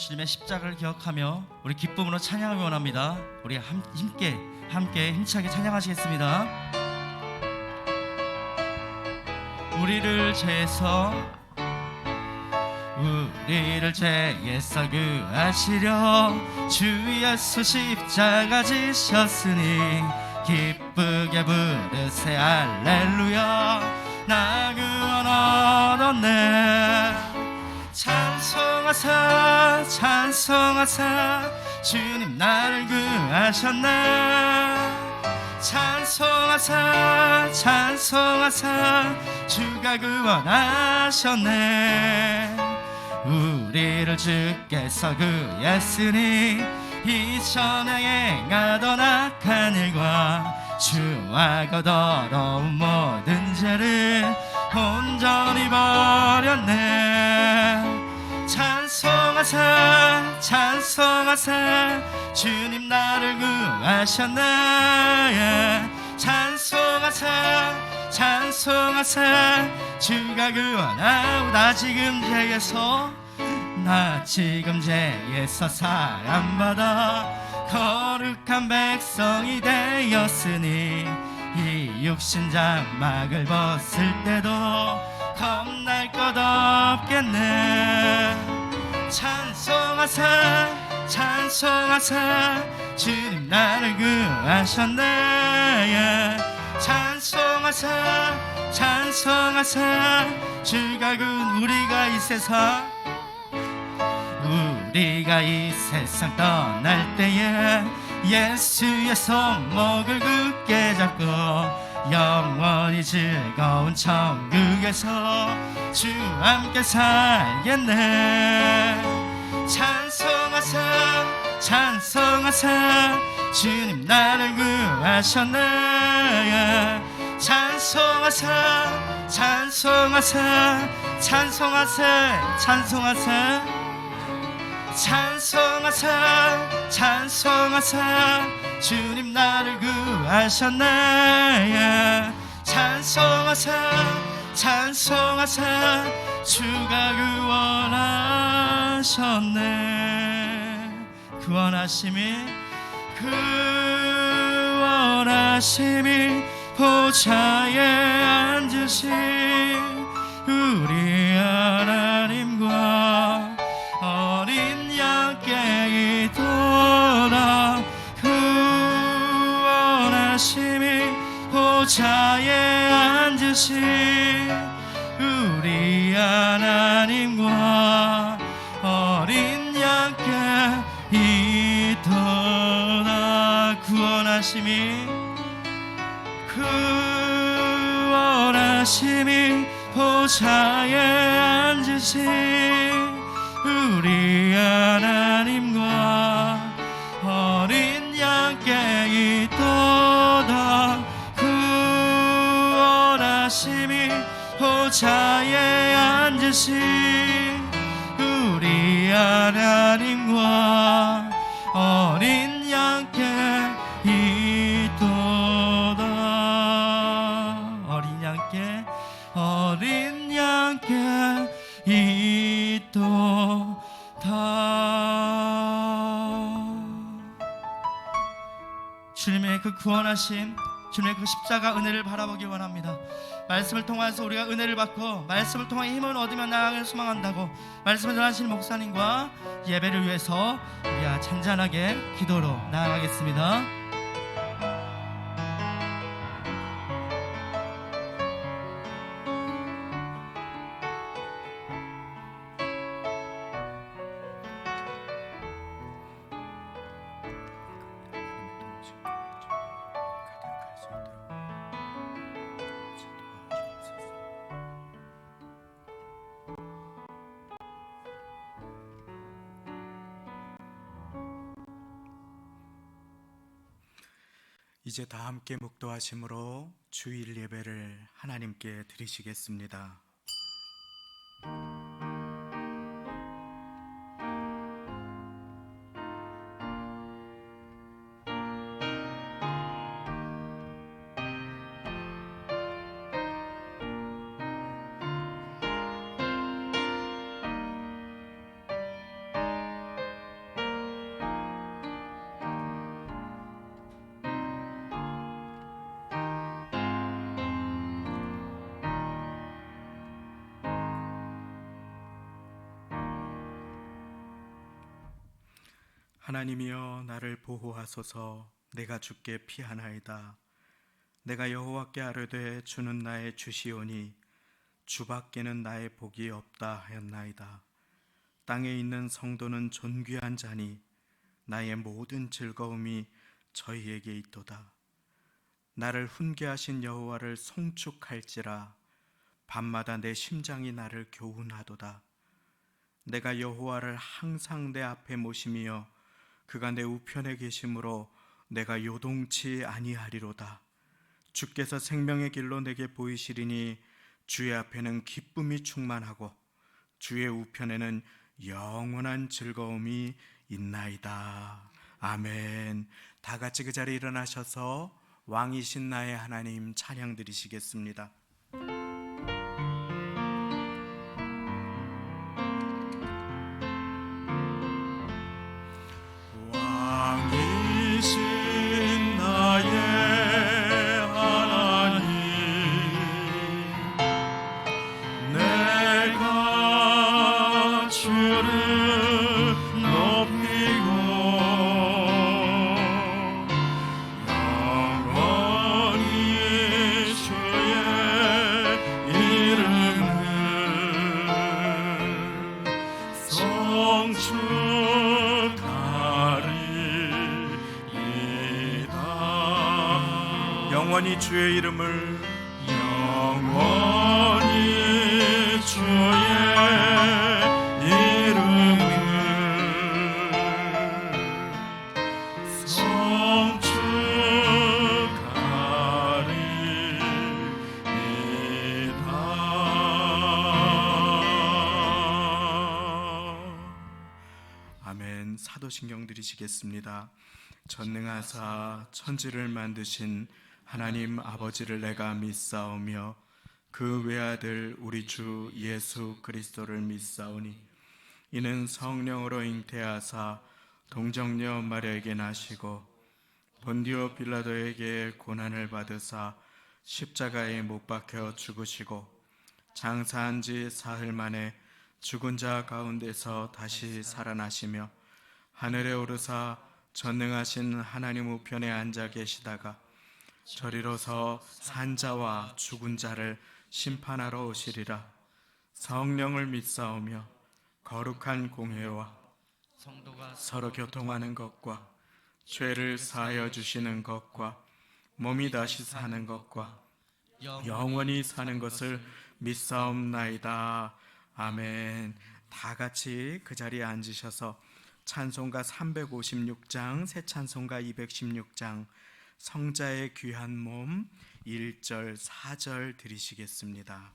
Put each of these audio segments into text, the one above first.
주님의 십자가를 기억하며 우리 기쁨으로 찬양하기 원합니다. 우리 함께 힘차게 찬양하시겠습니다. 우리를 죄에서 구하시려 주 예수 십자가 지셨으니 기쁘게 부르세 할렐루야. 나 구원 얻었네. 찬송하사 찬송하사 주님 나를 구하셨네. 찬송하사 찬송하사 주가 구원하셨네. 우리를 주께서 구했으니 이전에 행하던 악한 일과 주하고 더러운 모든 죄를 온전히 버렸네. 찬송하사 찬송하사 주님 나를 구하셨네. 찬송하사 찬송하사 주가 구원하오다. 나 지금 죄에서 사랑받아 거룩한 백성이 되었으니 이 육신 장막을 벗을 때도 겁날 것 없겠네. 찬송하사 찬송하사 주님 나를 구하셨네. 찬송하사 찬송하사 주가 우리가 이 세상 떠날 때에 예수의 손목을 굳게 잡고 영원히 즐거운 천국에서 주 함께 살겠네. 찬송하사 찬송하사 주님 나를 구하셨네. 찬송하사 찬송하사 찬송하사 찬송하사 찬송하사 찬송하사 주님 나를 구하셨네. 찬송하사 찬송하사 주가 구원하셨네. 구원하심이 보좌에 앉으신 우리 하나님과 어린 양께 이도다. 구원하심이 보좌에 앉으신 우리 하나님과 어린 양께 이도다. 구원하심이 보좌에 앉으신 우리 하나님과 어린 양께 이도다. 구원하심이 보좌에 앉으신 우리 하나님과 어린 양께 이도다. 어린 양께 이도다. 주님의 그 구원하심, 주님의 그 십자가 은혜를 바라보기 원합니다. 말씀을 통해서 우리가 은혜를 받고 말씀을 통해 힘을 얻으며 나아가길 소망한다고 말씀을 전하시는 목사님과 예배를 위해서 우리가 잔잔하게 기도로 나아가겠습니다. 이제 다 함께 묵도하심으로 주일 예배를 하나님께 드리시겠습니다. 하나님이여 나를 보호하소서. 내가 주께 피하나이다. 내가 여호와께 아뢰되 주는 나의 주시오니 주밖에는 나의 복이 없다 하였나이다. 땅에 있는 성도는 존귀한 자니 나의 모든 즐거움이 저희에게 있도다. 나를 훈계하신 여호와를 송축할지라. 밤마다 내 심장이 나를 교훈하도다. 내가 여호와를 항상 내 앞에 모심이여 그가 내 우편에 계심으로 내가 요동치 아니하리로다. 주께서 생명의 길로 내게 보이시리니 주의 앞에는 기쁨이 충만하고 주의 우편에는 영원한 즐거움이 있나이다. 아멘. 다 같이 그 자리에 일어나셔서 왕이신 나의 하나님 찬양 드리시겠습니다. 왕이신 나의 하나님, 내가 주를 높이고 영원히 주의 이름을 송축하리이다. 영원히 주의 이름을 아멘. 사도신경 드리시겠습니다. 전능하사 천지를 만드신 하나님 아버지를 내가 믿사오며 그 외아들 우리 주 예수 그리스도를 믿사오니 이는 성령으로 잉태하사 동정녀 마리아에게 나시고 본디오 빌라도에게 고난을 받으사 십자가에 못 박혀 죽으시고 장사한 지 사흘 만에 죽은 자 가운데서 다시 살아나시며 하늘에 오르사 전능하신 하나님 우편에 앉아 계시다가 저리로서 산자와 죽은 자를 심판하러 오시리라. 성령을 믿사오며 거룩한 공회와 성도가 서로 교통하는 것과 죄를 사하여 주시는 것과 몸이 다시 사는 것과 영원히 사는 것을 믿사옵나이다. 아멘. 다 같이 그 자리에 앉으셔서 찬송가 356장, 새 찬송가 216장, 성자의 귀한 몸 1절, 4절 드리시겠습니다.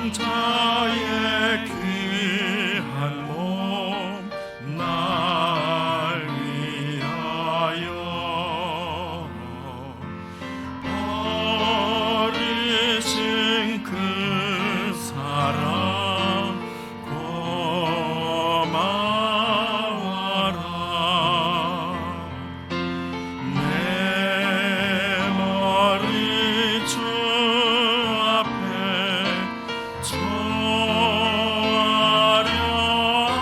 성자의 귀한 몸 날 위하여 버리신 그 사랑 고마워라. 내 머리 주 앞에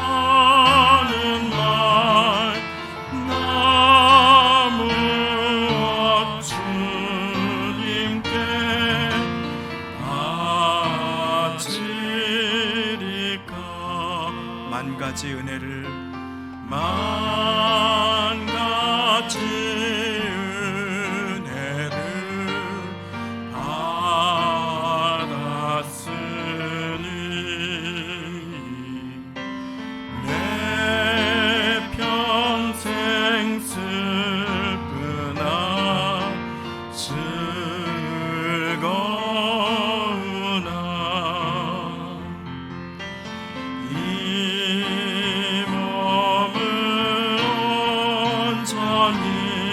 초하려는 날 나무엇 주님께 바치리까. 만 가지 은혜를 받았으니 내 평생 슬프나 즐거우나 이 몸을 온전히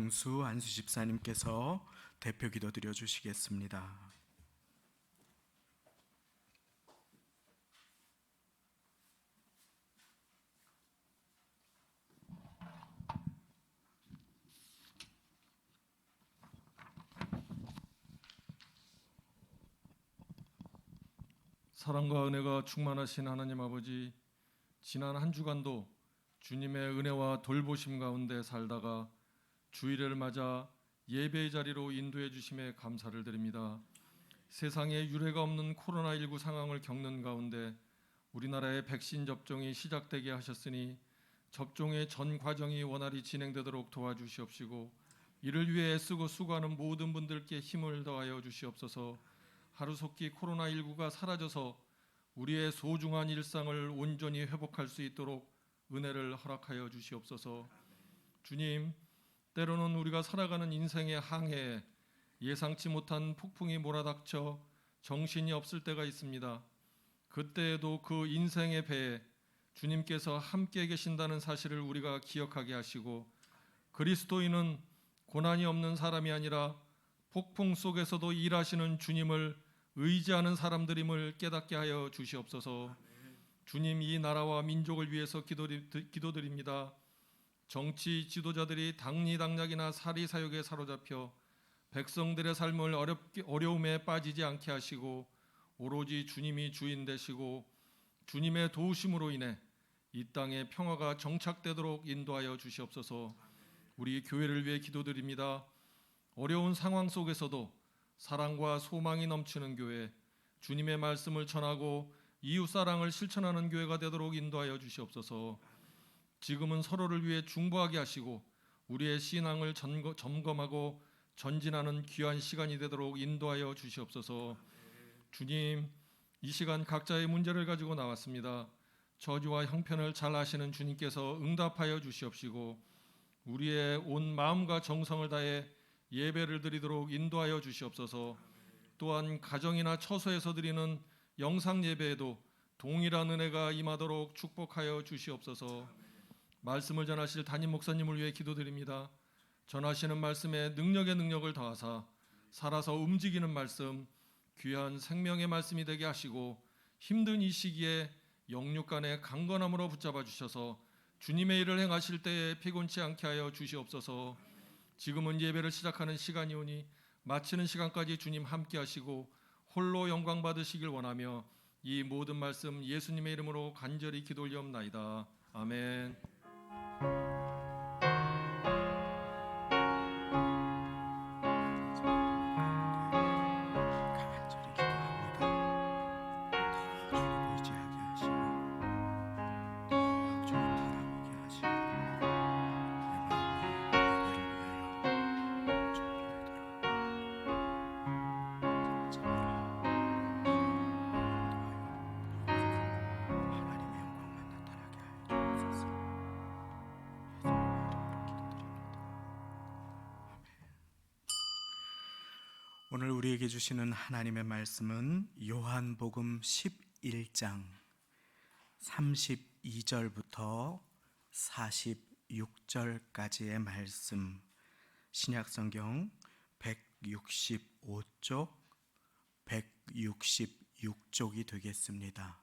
김영수 안수 집사님께서 대표 기도 드려 주시겠습니다. 사랑과 은혜가 충만하신 하나님 아버지, 지난 한 주간도 주님의 은혜와 돌보심 가운데 살다가 주일을 맞아 예배의 자리로 인도해 주심에 감사를 드립니다. 세상에 유례가 없는 코로나19 상황을 겪는 가운데 우리나라의 백신 접종이 시작되게 하셨으니 접종의 전 과정이 원활히 진행되도록 도와주시옵시고, 이를 위해 애쓰고 수고하는 모든 분들께 힘을 더하여 주시옵소서. 하루속히 코로나19가 사라져서 우리의 소중한 일상을 온전히 회복할 수 있도록 은혜를 허락하여 주시옵소서. 주님, 때로는 우리가 살아가는 인생의 항해에 예상치 못한 폭풍이 몰아닥쳐 정신이 없을 때가 있습니다. 그때에도 그 인생의 배에 주님께서 함께 계신다는 사실을 우리가 기억하게 하시고, 그리스도인은 고난이 없는 사람이 아니라 폭풍 속에서도 일하시는 주님을 의지하는 사람들임을 깨닫게 하여 주시옵소서. 주님, 이 나라와 민족을 위해서 기도드립니다. 정치 지도자들이 당리당략이나 사리사욕에 사로잡혀 백성들의 삶을 어려움에 빠지지 않게 하시고, 오로지 주님이 주인 되시고 주님의 도우심으로 인해 이 땅에 평화가 정착되도록 인도하여 주시옵소서. 우리 교회를 위해 기도드립니다. 어려운 상황 속에서도 사랑과 소망이 넘치는 교회, 주님의 말씀을 전하고 이웃사랑을 실천하는 교회가 되도록 인도하여 주시옵소서. 지금은 서로를 위해 중보하게 하시고 우리의 신앙을 점검하고 전진하는 귀한 시간이 되도록 인도하여 주시옵소서. 주님, 이 시간 각자의 문제를 가지고 나왔습니다. 저주와 형편을 잘 아시는 주님께서 응답하여 주시옵시고, 우리의 온 마음과 정성을 다해 예배를 드리도록 인도하여 주시옵소서. 또한 가정이나 처소에서 드리는 영상 예배에도 동일한 은혜가 임하도록 축복하여 주시옵소서. 말씀을 전하실 담임 목사님을 위해 기도드립니다. 전하시는 말씀에 능력을 더하사 살아서 움직이는 말씀, 귀한 생명의 말씀이 되게 하시고, 힘든 이 시기에 영육간의 강건함으로 붙잡아 주셔서 주님의 일을 행하실 때에 피곤치 않게 하여 주시옵소서. 지금은 예배를 시작하는 시간이 오니 마치는 시간까지 주님 함께 하시고 홀로 영광 받으시길 원하며 이 모든 말씀 예수님의 이름으로 간절히 기도 올리옵나이다. 아멘. 간절히 기도합니다. 더 주님 의지하게 하시고 더 주님 바라보게 하시고 내 마음이 예배를 위하여 준비되도록 하나님의 영광만 나타나게 하여 주옵소서. 오늘 우리에게 주시는 하나님의 말씀은 요한복음 11장 32절부터 46절까지의 말씀, 신약성경 165쪽, 166쪽이 되겠습니다.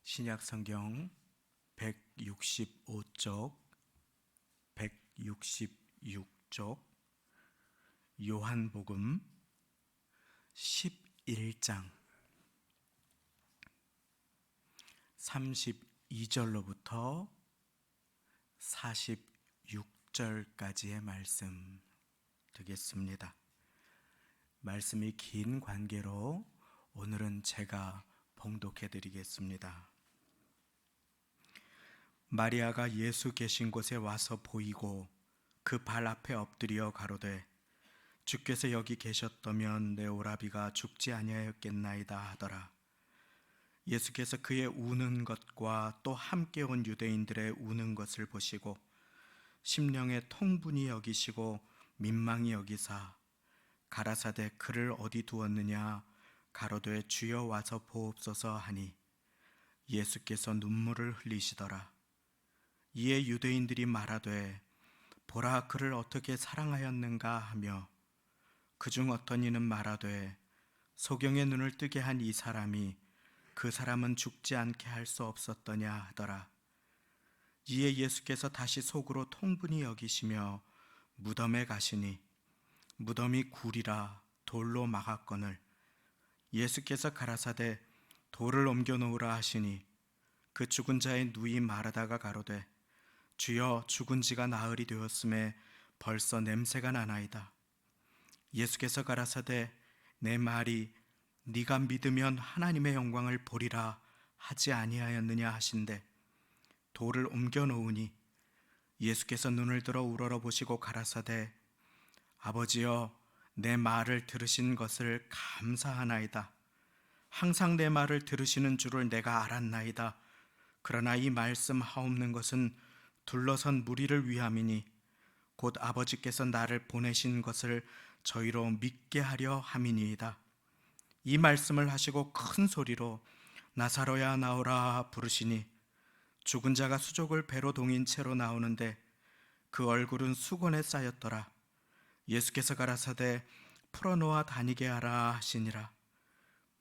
신약성경 165쪽, 166쪽, 요한복음 11장 32절로부터 46절까지의 말씀 되겠습니다. 말씀이 긴 관계로 오늘은 제가 봉독해 드리겠습니다. 마리아가 예수 계신 곳에 와서 보이고 그 발 앞에 엎드려 가로되 주께서 여기 계셨다면 내 오라비가 죽지 아니하였겠나이다 하더라. 예수께서 그의 우는 것과 또 함께 온 유대인들의 우는 것을 보시고 심령의 통분이 여기시고 민망히 여기사 가라사대 그를 어디 두었느냐 가로되 주여 와서 보옵소서 하니 예수께서 눈물을 흘리시더라. 이에 유대인들이 말하되 보라 그를 어떻게 사랑하였는가 하며 그중 어떤 이는 말하되 소경의 눈을 뜨게 한 이 사람이 그 사람은 죽지 않게 할 수 없었더냐 하더라. 이에 예수께서 다시 속으로 통분히 여기시며 무덤에 가시니 무덤이 굴이라 돌로 막았거늘 예수께서 가라사대 돌을 옮겨 놓으라 하시니 그 죽은 자의 누이 마르다가 가로되 주여 죽은 지가 나흘이 되었음에 벌써 냄새가 나나이다. 예수께서 가라사대 내 말이 네가 믿으면 하나님의 영광을 보리라 하지 아니하였느냐 하신대 돌을 옮겨 놓으니 예수께서 눈을 들어 우러러보시고 가라사대 아버지여 내 말을 들으신 것을 감사하나이다. 항상 내 말을 들으시는 줄을 내가 알았나이다. 그러나 이 말씀 하옵는 것은 둘러선 무리를 위함이니 곧 아버지께서 나를 보내신 것을 저희로 믿게 하려 함이니이다. 이 말씀을 하시고 큰 소리로 나사로야 나오라 부르시니 죽은 자가 수족을 배로 동인 채로 나오는데 그 얼굴은 수건에 쌓였더라. 예수께서 가라사대 풀어놓아 다니게 하라 하시니라.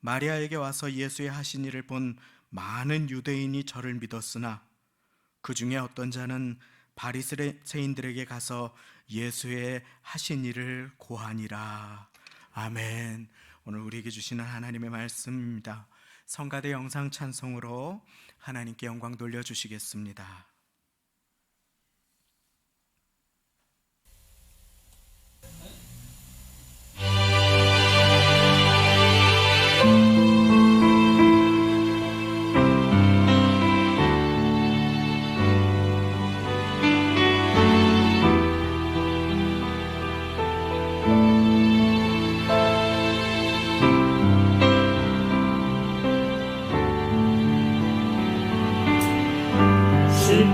마리아에게 와서 예수의 하신 일을 본 많은 유대인이 저를 믿었으나 그 중에 어떤 자는 바리새인들에게 가서 예수의 하신 일을 고하니라. 아멘. 오늘 우리에게 주시는 하나님의 말씀입니다. 성가대 영상 찬송으로 하나님께 영광 돌려주시겠습니다. 신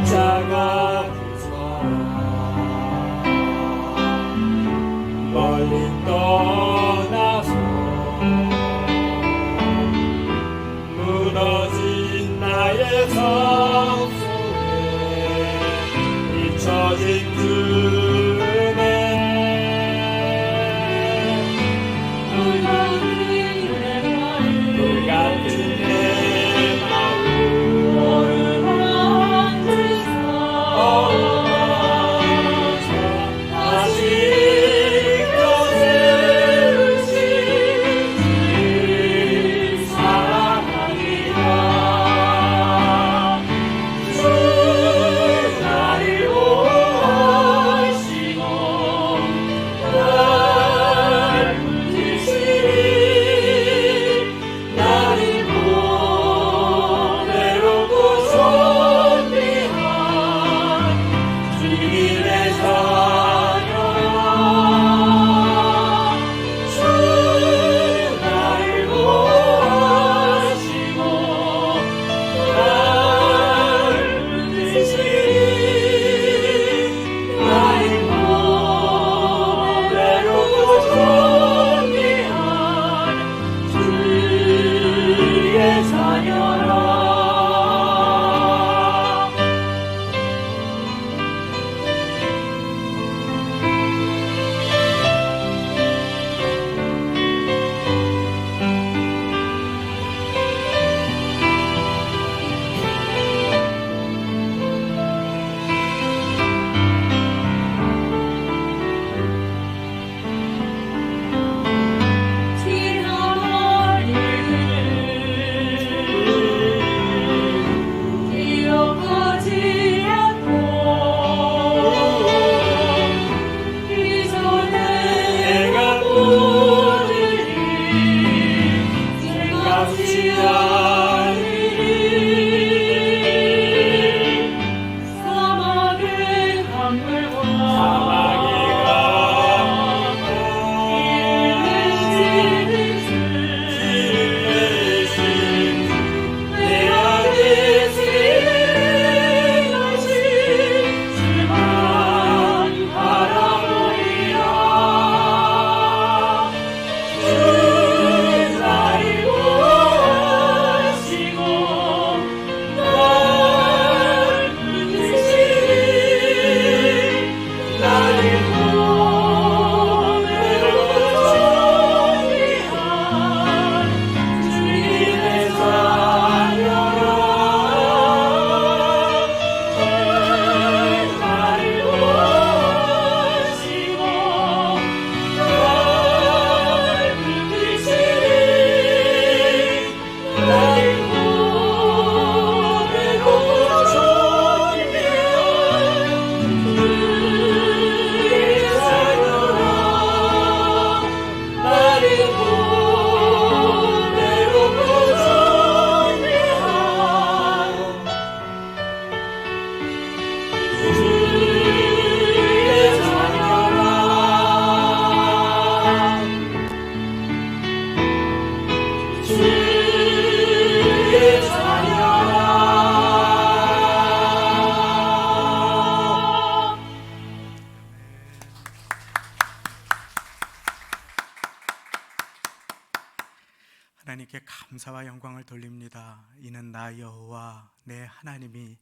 하나님께 감사와 영광을 돌립니다. 이는 나 여호와 내 하나님이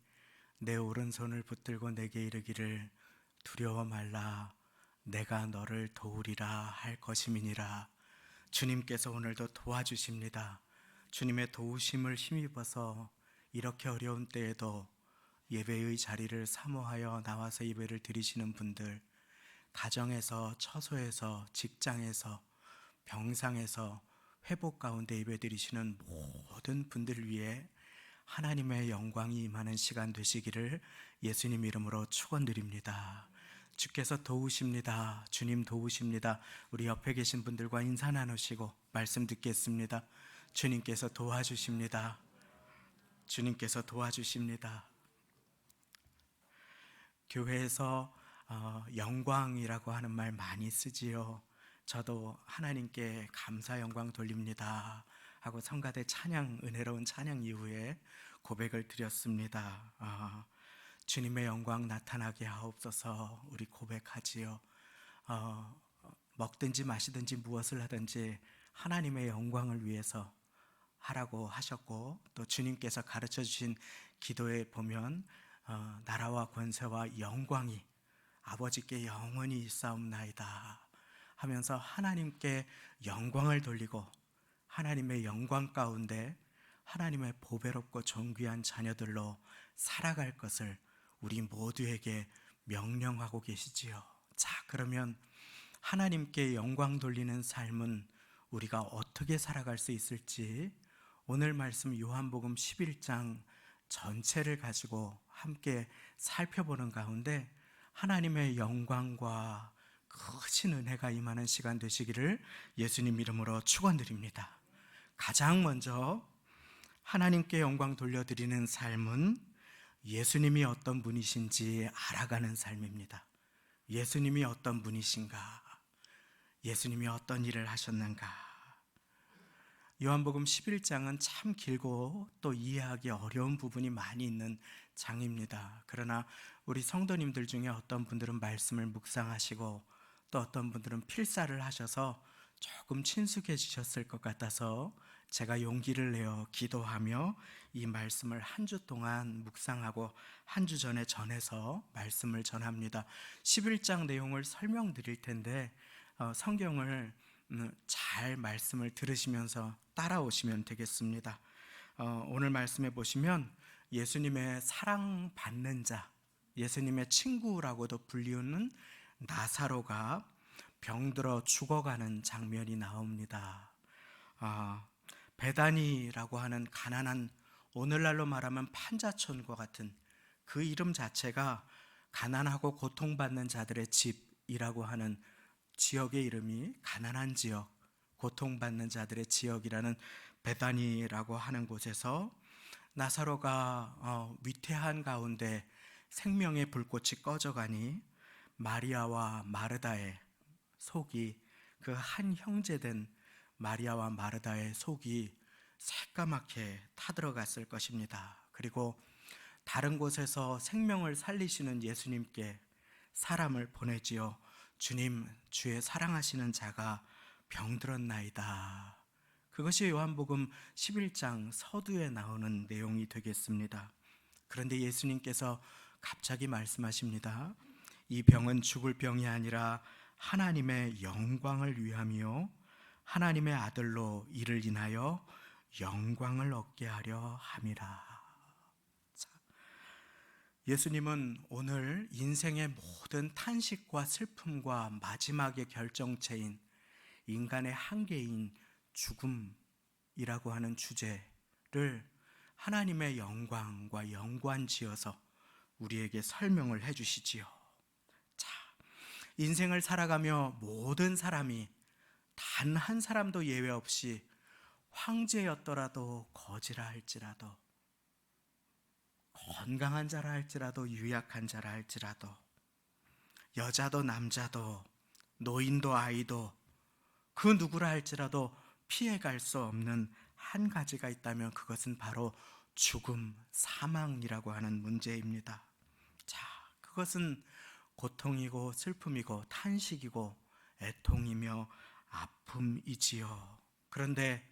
내 오른손을 붙들고 내게 이르기를 두려워 말라 내가 너를 도우리라 할 것임이니라. 주님께서 오늘도 도와주십니다. 주님의 도우심을 힘입어서 이렇게 어려운 때에도 예배의 자리를 사모하여 나와서 예배를 드리시는 분들, 가정에서, 처소에서, 직장에서, 병상에서 회복 가운데 예배 드리시는 모든 분들 위해 하나님의 영광이 임하는 시간 되시기를 예수님 이름으로 축원드립니다. 주께서 도우십니다. 주님 도우십니다. 우리 옆에 계신 분들과 인사 나누시고 말씀 듣겠습니다. 주님께서 도와주십니다. 주님께서 도와주십니다. 교회에서 영광이라고 하는 말 많이 쓰지요. 저도 하나님께 감사 영광 돌립니다 하고 성가대 찬양, 은혜로운 찬양 이후에 고백을 드렸습니다. 주님의 영광 나타나게 하옵소서. 우리 고백하지요. 먹든지 마시든지 무엇을 하든지 하나님의 영광을 위해서 하라고 하셨고, 또 주님께서 가르쳐 주신 기도에 보면 나라와 권세와 영광이 아버지께 영원히 있사옵나이다 하면서 하나님께 영광을 돌리고 하나님의 영광 가운데 하나님의 보배롭고 존귀한 자녀들로 살아갈 것을 우리 모두에게 명령하고 계시지요. 자, 그러면 하나님께 영광 돌리는 삶은 우리가 어떻게 살아갈 수 있을지 오늘 말씀 요한복음 11장 전체를 가지고 함께 살펴보는 가운데 하나님의 영광과 크신 은혜가 임하는 시간 되시기를 예수님 이름으로 축원드립니다. 가장 먼저 하나님께 영광 돌려드리는 삶은 예수님이 어떤 분이신지 알아가는 삶입니다. 예수님이 어떤 분이신가? 예수님이 어떤 일을 하셨는가? 요한복음 11장은 참 길고 또 이해하기 어려운 부분이 많이 있는 장입니다. 그러나 우리 성도님들 중에 어떤 분들은 말씀을 묵상하시고 또 어떤 분들은 필사를 하셔서 조금 친숙해지셨을 것 같아서 제가 용기를 내어 기도하며 이 말씀을 한 주 동안 묵상하고 한 주 전에 전해서 말씀을 전합니다. 11장 내용을 설명드릴 텐데 성경을 잘 말씀을 들으시면서 따라오시면 되겠습니다. 오늘 말씀해 보시면 예수님의 사랑받는 자, 예수님의 친구라고도 불리우는 나사로가 병들어 죽어가는 장면이 나옵니다. 베다니라고 하는 가난한, 오늘날로 말하면 판자촌과 같은 그 이름 자체가 가난하고 고통받는 자들의 집이라고 하는 지역의 이름이 가난한 지역, 고통받는 자들의 지역이라는 베다니라고 하는 곳에서 나사로가 위태한 가운데 생명의 불꽃이 꺼져가니 마리아와 마르다의 속이, 그 한 형제된 마리아와 마르다의 속이 새까맣게 타들어갔을 것입니다. 그리고 다른 곳에서 생명을 살리시는 예수님께 사람을 보내지요. 주님, 주의 사랑하시는 자가 병들었나이다. 그것이 요한복음 11장 서두에 나오는 내용이 되겠습니다. 그런데 예수님께서 갑자기 말씀하십니다. 이 병은 죽을 병이 아니라 하나님의 영광을 위함이요 하나님의 아들로 이를 인하여 영광을 얻게 하려 함이라. 자, 예수님은 오늘 인생의 모든 탄식과 슬픔과 마지막의 결정체인 인간의 한계인 죽음이라고 하는 주제를 하나님의 영광과 연관지어서 우리에게 설명을 해주시지요. 자, 인생을 살아가며 모든 사람이 단 한 사람도 예외 없이 황제였더라도 거지라 할지라도, 건강한 자라 할지라도, 유약한 자라 할지라도, 여자도 남자도 노인도 아이도 그 누구라 할지라도 피해갈 수 없는 한 가지가 있다면 그것은 바로 죽음, 사망이라고 하는 문제입니다. 자, 그것은 고통이고 슬픔이고 탄식이고 애통이며 아픔이지요. 그런데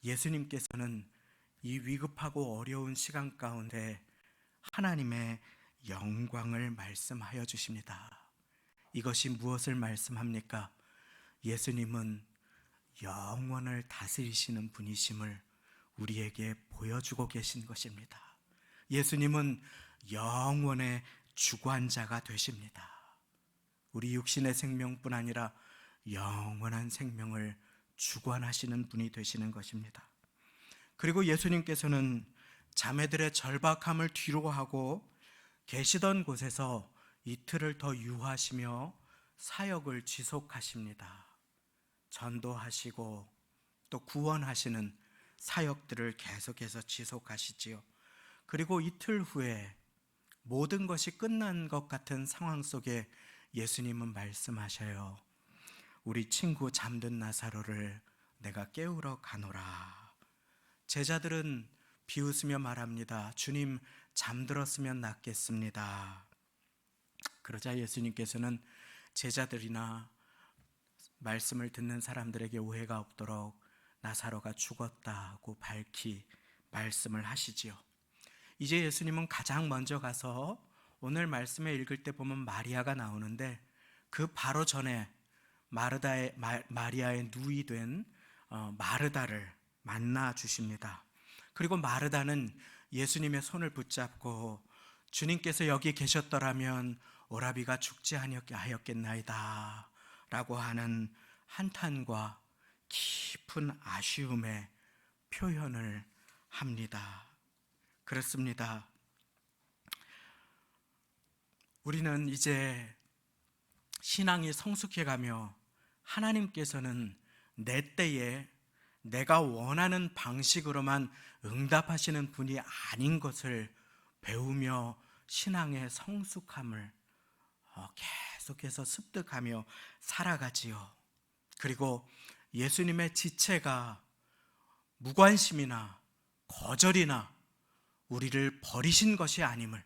예수님께서는 이 위급하고 어려운 시간 가운데 하나님의 영광을 말씀하여 주십니다. 이것이 무엇을 말씀합니까? 예수님은 영원을 다스리시는 분이심을 우리에게 보여주고 계신 것입니다. 예수님은 영원의 주관자가 되십니다. 우리 육신의 생명뿐 아니라 영원한 생명을 주관하시는 분이 되시는 것입니다. 그리고 예수님께서는 자매들의 절박함을 뒤로 하고 계시던 곳에서 이틀을 더 유하시며 사역을 지속하십니다. 전도하시고 또 구원하시는 사역들을 계속해서 지속하시지요. 그리고 이틀 후에 모든 것이 끝난 것 같은 상황 속에 예수님은 말씀하셔요. 우리 친구 잠든 나사로를 내가 깨우러 가노라. 제자들은 비웃으며 말합니다. 주님, 잠들었으면 낫겠습니다. 그러자 예수님께서는 제자들이나 말씀을 듣는 사람들에게 오해가 없도록 나사로가 죽었다고 밝히 말씀을 하시지요. 이제 예수님은 가장 먼저 가서 오늘 말씀에 읽을 때 보면 마리아가 나오는데 그 바로 전에 마리아의 누이 된 마르다를 만나 주십니다. 그리고 마르다는 예수님의 손을 붙잡고 주님께서 여기 계셨더라면 오라비가 죽지 아니하였겠나이다 라고 하는 한탄과 깊은 아쉬움의 표현을 합니다. 그렇습니다. 우리는 이제 신앙이 성숙해가며 하나님께서는 내 때에 내가 원하는 방식으로만 응답하시는 분이 아닌 것을 배우며 신앙의 성숙함을 계속해서 습득하며 살아가지요. 그리고 예수님의 지체가 무관심이나 거절이나 우리를 버리신 것이 아님을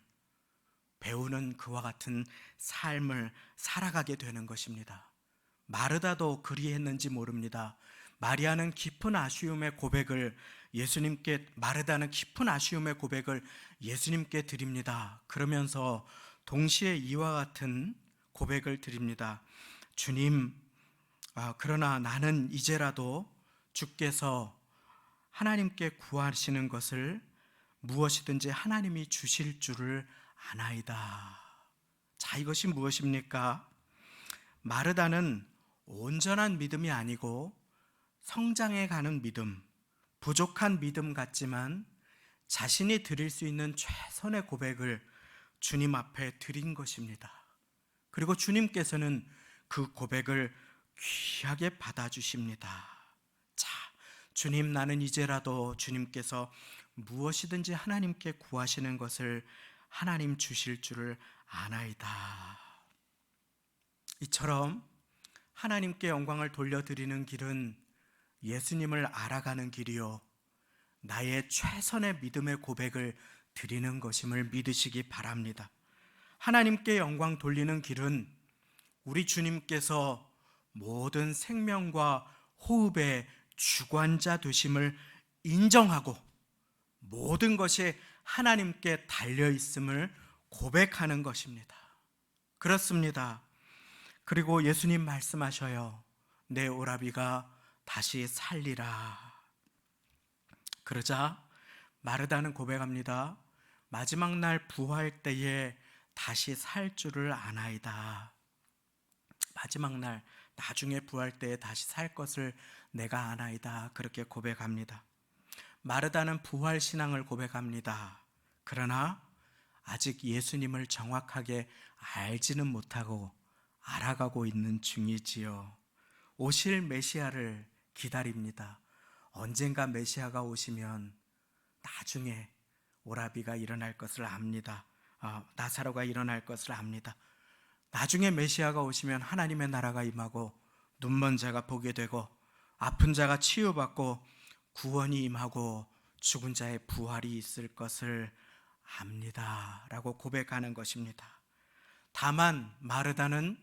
배우는 그와 같은 삶을 살아가게 되는 것입니다. 마르다도 그리했는지 모릅니다. 마리아는 깊은 아쉬움의 고백을 마르다는 깊은 아쉬움의 고백을 예수님께 드립니다. 그러면서 동시에 이와 같은 고백을 드립니다. 주님, 그러나 나는 이제라도 주께서 하나님께 구하시는 것을 무엇이든지 하나님이 주실 줄을 아나이다. 자, 이것이 무엇입니까? 마르다는 온전한 믿음이 아니고 성장해 가는 믿음, 부족한 믿음 같지만 자신이 드릴 수 있는 최선의 고백을 주님 앞에 드린 것입니다. 그리고 주님께서는 그 고백을 귀하게 받아주십니다. 자, 주님, 나는 이제라도 주님께서 무엇이든지 하나님께 구하시는 것을 하나님 주실 줄을 아나이다. 이처럼 하나님께 영광을 돌려드리는 길은 예수님을 알아가는 길이요, 나의 최선의 믿음의 고백을 드리는 것임을 믿으시기 바랍니다. 하나님께 영광 돌리는 길은 우리 주님께서 모든 생명과 호흡의 주관자 되심을 인정하고 모든 것이 하나님께 달려있음을 고백하는 것입니다. 그렇습니다. 그리고 예수님 말씀하셔요. 내 오라비가 다시 살리라. 그러자 마르다는 고백합니다. 마지막 날 부활 때에 다시 살 줄을 아나이다. 마지막 날 나중에 부활 때에 다시 살 것을 내가 아나이다. 그렇게 고백합니다. 마르다는 부활 신앙을 고백합니다. 그러나 아직 예수님을 정확하게 알지는 못하고 알아가고 있는 중이지요. 오실 메시아를 기다립니다. 언젠가 메시아가 오시면 나중에 오라비가 일어날 것을 압니다. 나사로가 일어날 것을 압니다. 나중에 메시아가 오시면 하나님의 나라가 임하고 눈먼 자가 보게 되고 아픈 자가 치유받고 구원이 임하고 죽은 자의 부활이 있을 것을 압니다 라고 고백하는 것입니다. 다만 마르다는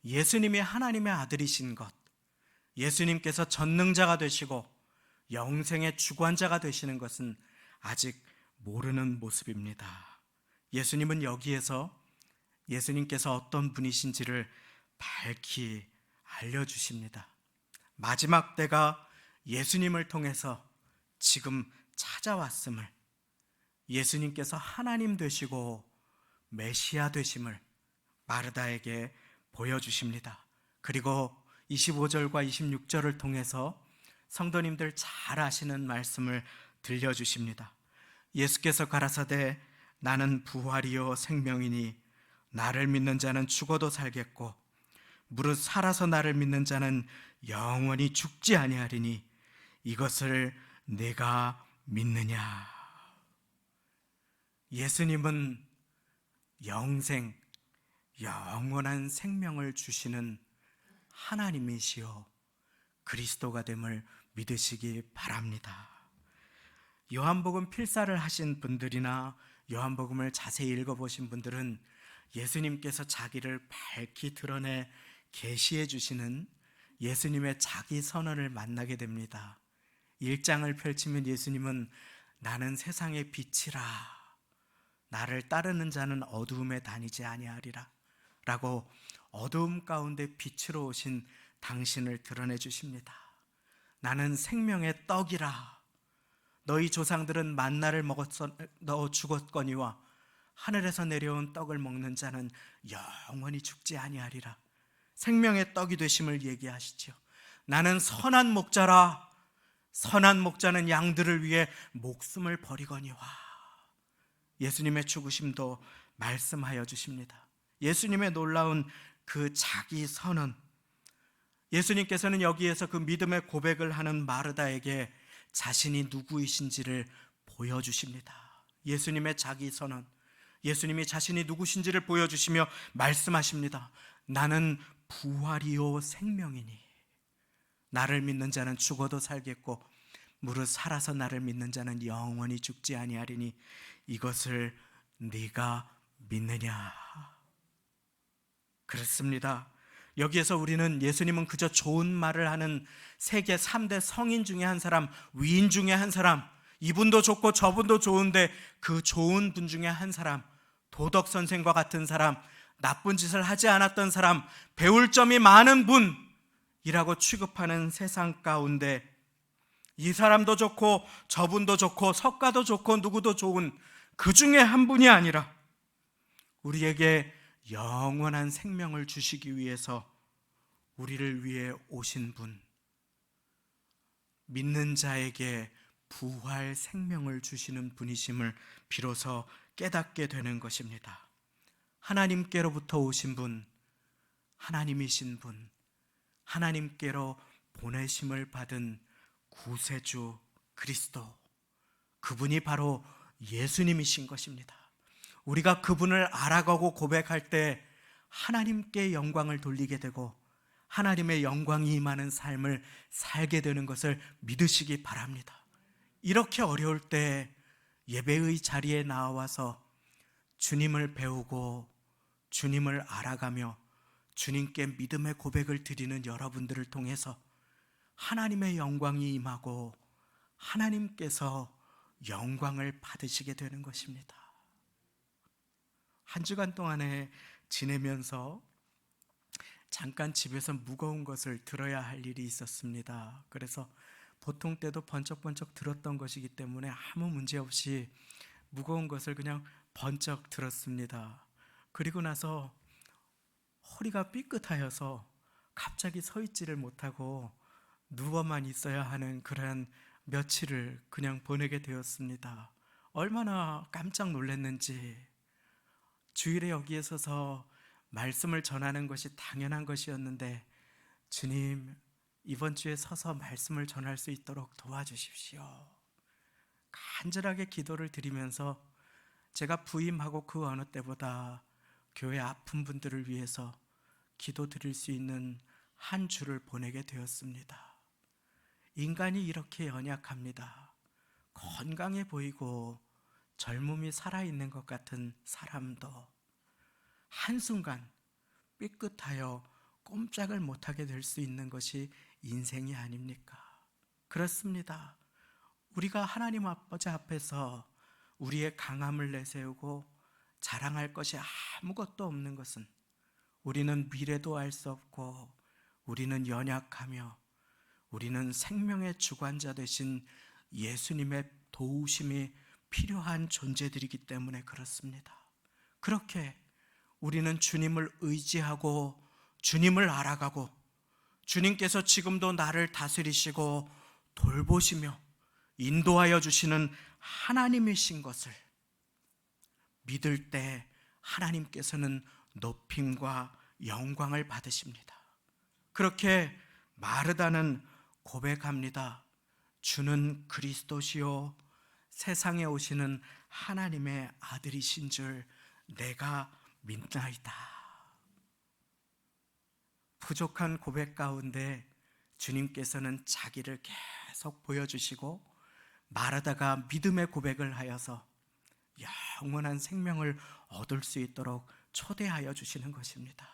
예수님이 하나님의 아들이신 것, 예수님께서 전능자가 되시고 영생의 주관자가 되시는 것은 아직 모르는 모습입니다. 예수님은 여기에서 예수님께서 어떤 분이신지를 밝히 알려주십니다. 마지막 때가 예수님을 통해서 지금 찾아왔음을, 예수님께서 하나님 되시고 메시아 되심을 마르다에게 보여주십니다. 그리고 25절과 26절을 통해서 성도님들 잘 아시는 말씀을 들려주십니다. 예수께서 가라사대 나는 부활이요 생명이니 나를 믿는 자는 죽어도 살겠고 무릇 살아서 나를 믿는 자는 영원히 죽지 아니하리니 이것을 내가 믿느냐. 예수님은 영생, 영원한 생명을 주시는 하나님이시요 그리스도가 됨을 믿으시기 바랍니다. 요한복음 필사를 하신 분들이나 요한복음을 자세히 읽어보신 분들은 예수님께서 자기를 밝히 드러내 계시해 주시는 예수님의 자기 선언을 만나게 됩니다. 1장을 펼치면 예수님은 나는 세상의 빛이라 나를 따르는 자는 어두움에 다니지 아니하리라 라고 어두움 가운데 빛으로 오신 당신을 드러내 주십니다. 나는 생명의 떡이라 너희 조상들은 만나를 먹어 죽었거니와 하늘에서 내려온 떡을 먹는 자는 영원히 죽지 아니하리라. 생명의 떡이 되심을 얘기하시죠. 나는 선한 목자라 선한 목자는 양들을 위해 목숨을 버리거니와. 예수님의 죽으심도 말씀하여 주십니다. 예수님의 놀라운 그 자기 선언, 예수님께서는 여기에서 그 믿음의 고백을 하는 마르다에게 자신이 누구이신지를 보여주십니다. 예수님의 자기 선언, 예수님이 자신이 누구신지를 보여주시며 말씀하십니다. 나는 부활이요 생명이니 나를 믿는 자는 죽어도 살겠고 무릇 살아서 나를 믿는 자는 영원히 죽지 아니하리니 이것을 네가 믿느냐. 그렇습니다. 여기에서 우리는 예수님은 그저 좋은 말을 하는 세계 3대 성인 중에 한 사람, 위인 중에 한 사람, 이분도 좋고 저분도 좋은데 그 좋은 분 중에 한 사람, 도덕 선생과 같은 사람, 나쁜 짓을 하지 않았던 사람, 배울 점이 많은 분이라고 취급하는 세상 가운데 이 사람도 좋고 저분도 좋고 석가도 좋고 누구도 좋은 그 중에 한 분이 아니라 우리에게 영원한 생명을 주시기 위해서 우리를 위해 오신 분, 믿는 자에게 부활 생명을 주시는 분이심을 비로소 깨닫게 되는 것입니다. 하나님께로부터 오신 분, 하나님이신 분, 하나님께로 보내심을 받은 구세주 그리스도, 그분이 바로 예수님이신 것입니다. 우리가 그분을 알아가고 고백할 때 하나님께 영광을 돌리게 되고 하나님의 영광이 임하는 삶을 살게 되는 것을 믿으시기 바랍니다. 이렇게 어려울 때 예배의 자리에 나와서 주님을 배우고 주님을 알아가며 주님께 믿음의 고백을 드리는 여러분들을 통해서 하나님의 영광이 임하고 하나님께서 영광을 받으시게 되는 것입니다. 한 주간 동안에 지내면서 잠깐 집에서 무거운 것을 들어야 할 일이 있었습니다. 그래서 보통 때도 번쩍번쩍 들었던 것이기 때문에 아무 문제 없이 무거운 것을 그냥 번쩍 들었습니다. 그리고 나서 허리가 삐끗하여서 갑자기 서 있지를 못하고 누워만 있어야 하는 그런 며칠을 그냥 보내게 되었습니다. 얼마나 깜짝 놀랐는지. 주일에 여기에 서서 말씀을 전하는 것이 당연한 것이었는데 주님, 이번 주에 서서 말씀을 전할 수 있도록 도와주십시오. 간절하게 기도를 드리면서 제가 부임하고 그 어느 때보다 교회 아픈 분들을 위해서 기도 드릴 수 있는 한 주를 보내게 되었습니다. 인간이 이렇게 연약합니다. 건강해 보이고 젊음이 살아있는 것 같은 사람도 한순간 삐끗하여 꼼짝을 못하게 될 수 있는 것이 인생이 아닙니까? 그렇습니다. 우리가 하나님 아버지 앞에서 우리의 강함을 내세우고 자랑할 것이 아무것도 없는 것은 우리는 미래도 알 수 없고 우리는 연약하며 우리는 생명의 주관자 되신 예수님의 도우심이 필요한 존재들이기 때문에 그렇습니다. 그렇게 우리는 주님을 의지하고 주님을 알아가고 주님께서 지금도 나를 다스리시고 돌보시며 인도하여 주시는 하나님이신 것을 믿을 때 하나님께서는 높임과 영광을 받으십니다. 그렇게 마르다는 고백합니다. 주는 그리스도시요 세상에 오시는 하나님의 아들이신 줄 내가 믿나이다. 부족한 고백 가운데 주님께서는 자기를 계속 보여주시고 마르다가 믿음의 고백을 하여서 영원한 생명을 얻을 수 있도록 초대하여 주시는 것입니다.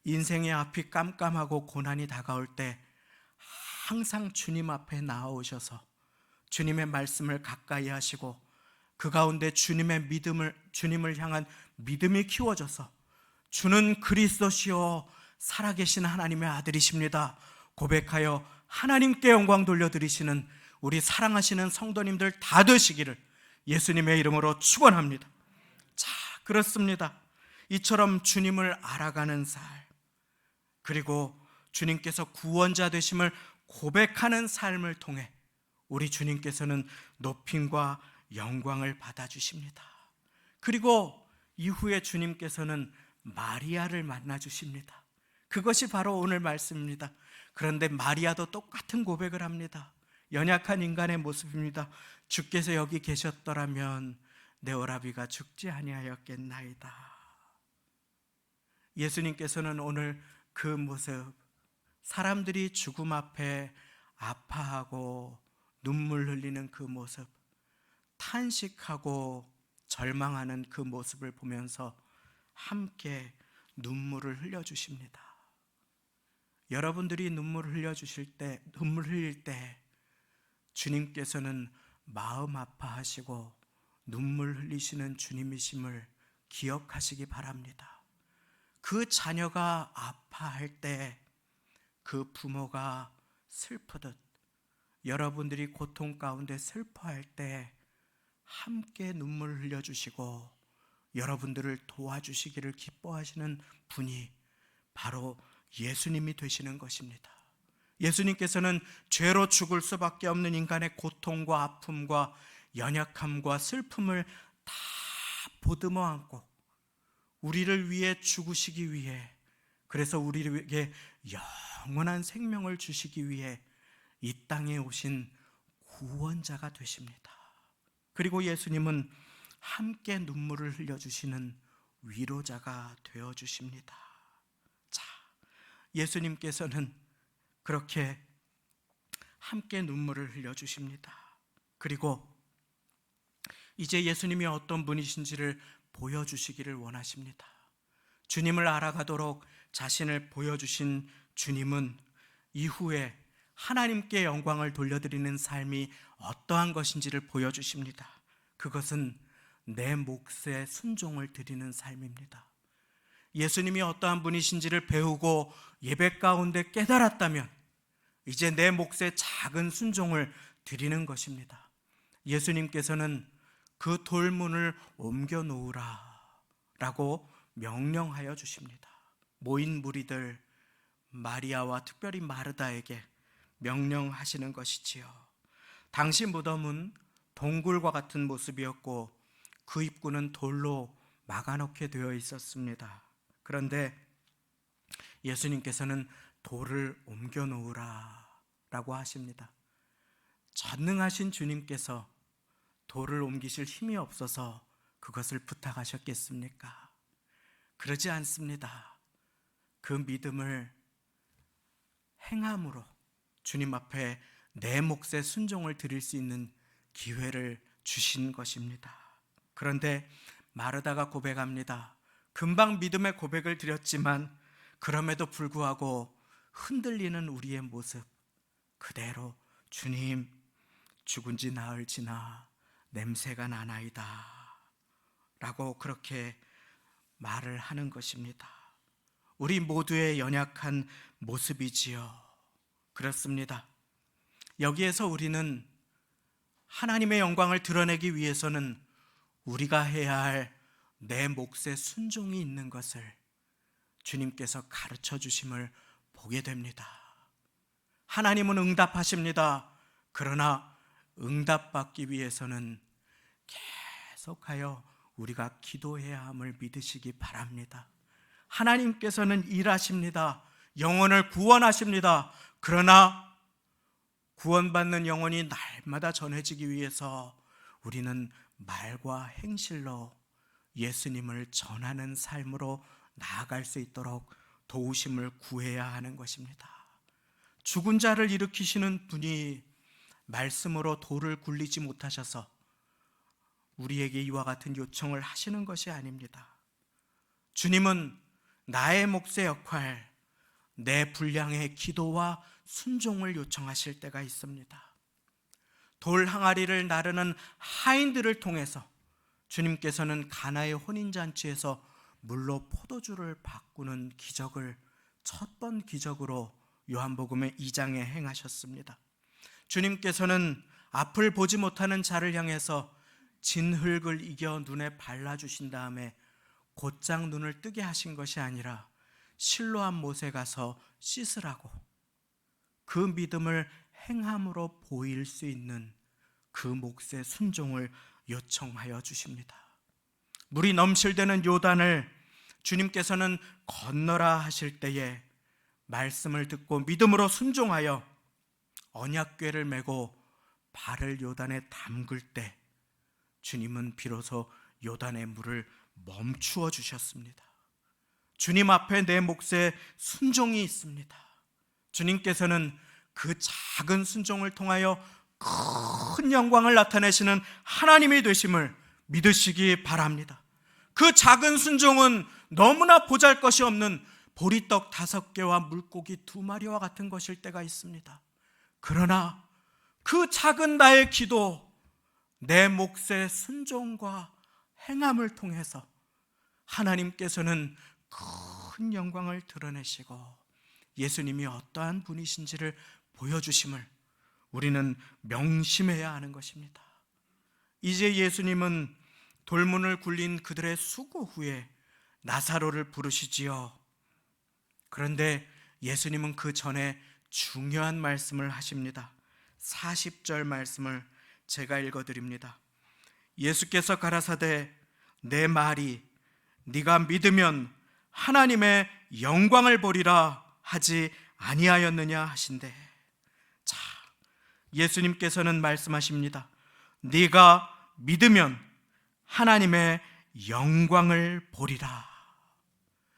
인생의 앞이 깜깜하고 고난이 다가올 때 항상 주님 앞에 나아오셔서 주님의 말씀을 가까이 하시고 그 가운데 주님을 향한 믿음이 키워져서 주는 그리스도시요 살아계신 하나님의 아들이십니다 고백하여 하나님께 영광 돌려드리시는 우리 사랑하시는 성도님들 다 되시기를 예수님의 이름으로 축원합니다. 자, 그렇습니다. 이처럼 주님을 알아가는 삶, 그리고 주님께서 구원자 되심을 고백하는 삶을 통해 우리 주님께서는 높임과 영광을 받아주십니다. 그리고 이후에 주님께서는 마리아를 만나주십니다. 그것이 바로 오늘 말씀입니다. 그런데 마리아도 똑같은 고백을 합니다. 연약한 인간의 모습입니다. 주께서 여기 계셨더라면 내 오라비가 죽지 아니하였겠나이다. 예수님께서는 오늘 그 모습, 사람들이 죽음 앞에 아파하고 눈물 흘리는 그 모습, 탄식하고 절망하는 그 모습을 보면서 함께 눈물을 흘려주십니다. 여러분들이 눈물을 흘릴 때 주님께서는 마음 아파하시고 눈물 흘리시는 주님이심을 기억하시기 바랍니다. 그 자녀가 아파할 때 그 부모가 슬프듯 여러분들이 고통 가운데 슬퍼할 때 함께 눈물을 흘려주시고 여러분들을 도와주시기를 기뻐하시는 분이 바로 예수님이 되시는 것입니다. 예수님께서는 죄로 죽을 수밖에 없는 인간의 고통과 아픔과 연약함과 슬픔을 다 보듬어 안고 우리를 위해 죽으시기 위해, 그래서 우리에게 영원한 생명을 주시기 위해 이 땅에 오신 구원자가 되십니다. 그리고 예수님은 함께 눈물을 흘려주시는 위로자가 되어주십니다. 자, 예수님께서는 그렇게 함께 눈물을 흘려주십니다. 그리고 이제 예수님이 어떤 분이신지를 보여주시기를 원하십니다. 주님을 알아가도록 자신을 보여주신 주님은 이후에 하나님께 영광을 돌려드리는 삶이 어떠한 것인지를 보여주십니다. 그것은 내 몫에 순종을 드리는 삶입니다. 예수님이 어떠한 분이신지를 배우고 예배 가운데 깨달았다면 이제 내 몫에 작은 순종을 드리는 것입니다. 예수님께서는 그 돌문을 옮겨 놓으라 라고 명령하여 주십니다. 모인 무리들 마리아와 특별히 마르다에게 명령하시는 것이지요. 당시 무덤은 동굴과 같은 모습이었고 그 입구는 돌로 막아놓게 되어 있었습니다. 그런데 예수님께서는 돌을 옮겨 놓으라 라고 하십니다. 전능하신 주님께서 돌을 옮기실 힘이 없어서 그것을 부탁하셨겠습니까? 그러지 않습니다. 그 믿음을 행함으로 주님 앞에 내 몫의 순종을 드릴 수 있는 기회를 주신 것입니다. 그런데 마르다가 고백합니다. 금방 믿음의 고백을 드렸지만 그럼에도 불구하고 흔들리는 우리의 모습 그대로 주님, 죽은 지 나흘 지나 냄새가 나나이다 라고 그렇게 말을 하는 것입니다. 우리 모두의 연약한 모습이지요. 그렇습니다. 여기에서 우리는 하나님의 영광을 드러내기 위해서는 우리가 해야 할 내 몫의 순종이 있는 것을 주님께서 가르쳐 주심을 보게 됩니다. 하나님은 응답하십니다. 그러나 응답받기 위해서는 계속하여 우리가 기도해야 함을 믿으시기 바랍니다. 하나님께서는 일하십니다. 영혼을 구원하십니다. 그러나 구원받는 영혼이 날마다 전해지기 위해서 우리는 말과 행실로 예수님을 전하는 삶으로 나아갈 수 있도록 도우심을 구해야 하는 것입니다. 죽은 자를 일으키시는 분이 말씀으로 돌을 굴리지 못하셔서 우리에게 이와 같은 요청을 하시는 것이 아닙니다. 주님은 나의 몫의 역할, 내 분량의 기도와 순종을 요청하실 때가 있습니다. 돌 항아리를 나르는 하인들을 통해서 주님께서는 가나의 혼인잔치에서 물로 포도주를 바꾸는 기적을 첫 번 기적으로 요한복음의 2장에 행하셨습니다. 주님께서는 앞을 보지 못하는 자를 향해서 진흙을 이겨 눈에 발라주신 다음에 곧장 눈을 뜨게 하신 것이 아니라 실로암 못에 가서 씻으라고, 그 믿음을 행함으로 보일 수 있는 그 몫의 순종을 요청하여 주십니다. 물이 넘실대는 요단을 주님께서는 건너라 하실 때에 말씀을 듣고 믿음으로 순종하여 언약궤를 메고 발을 요단에 담글 때 주님은 비로소 요단의 물을 멈추어 주셨습니다. 주님 앞에 내 몫에 순종이 있습니다. 주님께서는 그 작은 순종을 통하여 큰 영광을 나타내시는 하나님이 되심을 믿으시기 바랍니다. 그 작은 순종은 너무나 보잘것이 없는 보리떡 5개와 물고기 2마리와 같은 것일 때가 있습니다. 그러나 그 작은 나의 기도, 내 몫의 순종과 행함을 통해서 하나님께서는 큰 영광을 드러내시고 예수님이 어떠한 분이신지를 보여주심을 우리는 명심해야 하는 것입니다. 이제 예수님은 돌문을 굴린 그들의 수고 후에 나사로를 부르시지요. 그런데 예수님은 그 전에 중요한 말씀을 하십니다. 40절 말씀을 제가 읽어드립니다. 예수께서 가라사대 내 말이 네가 믿으면 하나님의 영광을 보리라 하지 아니하였느냐 하신대. 자, 예수님께서는 말씀하십니다. 네가 믿으면 하나님의 영광을 보리라.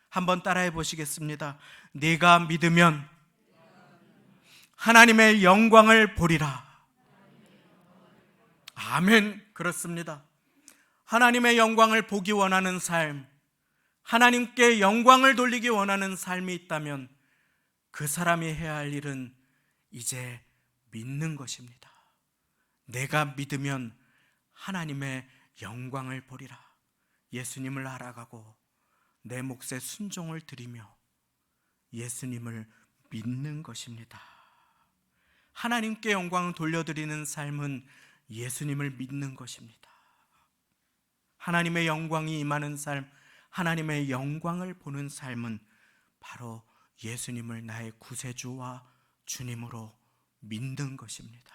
한번 따라해 보시겠습니다. 네가 믿으면 하나님의 영광을 보리라. 아멘. 그렇습니다. 하나님의 영광을 보기 원하는 삶, 하나님께 영광을 돌리기 원하는 삶이 있다면 그 사람이 해야 할 일은 이제 믿는 것입니다. 내가 믿으면 하나님의 영광을 보리라. 예수님을 알아가고 내 몫의 순종을 드리며 예수님을 믿는 것입니다. 하나님께 영광을 돌려드리는 삶은 예수님을 믿는 것입니다. 하나님의 영광이 임하는 삶, 하나님의 영광을 보는 삶은 바로 예수님을 나의 구세주와 주님으로 믿는 것입니다.